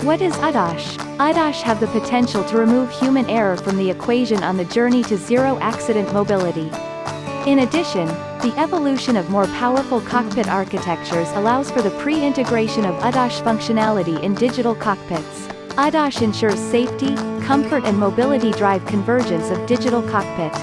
What is ADAS? ADAS have the potential to remove human error from the equation on the journey to zero-accident mobility. In addition, the evolution of more powerful cockpit architectures allows for the pre-integration of ADAS functionality in digital cockpits. ADAS ensures safety, comfort and mobility drive convergence of digital cockpit.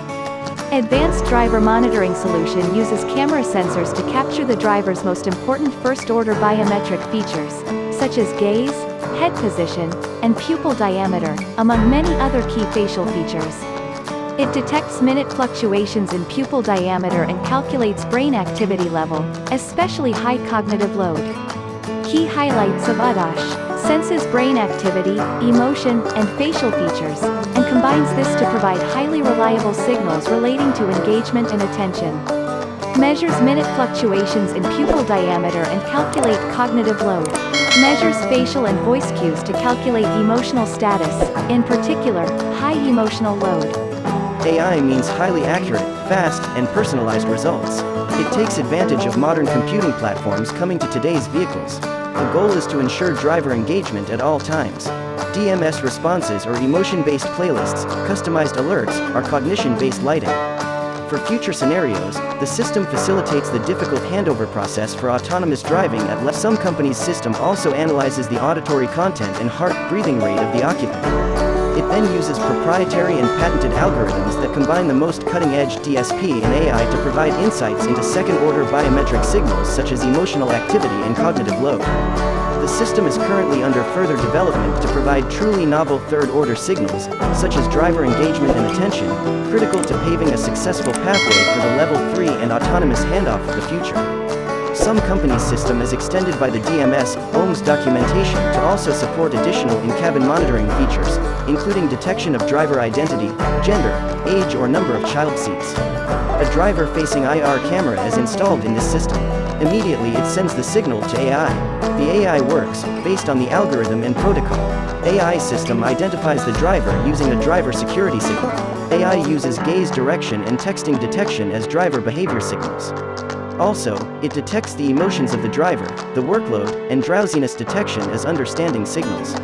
Advanced driver monitoring solution uses camera sensors to capture the driver's most important first-order biometric features, such as gaze, head position, and pupil diameter, among many other key facial features. It detects minute fluctuations in pupil diameter and calculates brain activity level, especially high cognitive load. Key highlights of ADAS: senses brain activity, emotion, and facial features, and combines this to provide highly reliable signals relating to engagement and attention. Measures minute fluctuations in pupil diameter and calculate cognitive load. Measures facial and voice cues to calculate emotional status, in particular, high emotional load. AI means highly accurate, fast, and personalized results. It takes advantage of modern computing platforms coming to today's vehicles. The goal is to ensure driver engagement at all times. DMS responses or emotion-based playlists, customized alerts, or cognition-based lighting. For future scenarios, the system facilitates the difficult handover process for autonomous driving at less. Some companies' system also analyzes the auditory content and heart-breathing rate of the occupant. It then uses proprietary and patented algorithms that combine the most cutting-edge DSP and AI to provide insights into second-order biometric signals such as emotional activity and cognitive load. The system is currently under further development to provide truly novel third-order signals, such as driver engagement and attention, critical to paving a successful pathway for the Level 3 and autonomous handoff of the future. Some companies' system is extended by the DMS OMS documentation to also support additional in-cabin monitoring features, including detection of driver identity, gender, age or number of child seats. A driver-facing IR camera is installed in this system. Immediately it sends the signal to AI. The AI works based on the algorithm and protocol. AI system identifies the driver using a driver security signal. AI uses gaze direction and texting detection as driver behavior signals. Also, it detects the emotions of the driver, the workload, and drowsiness detection as understanding signals.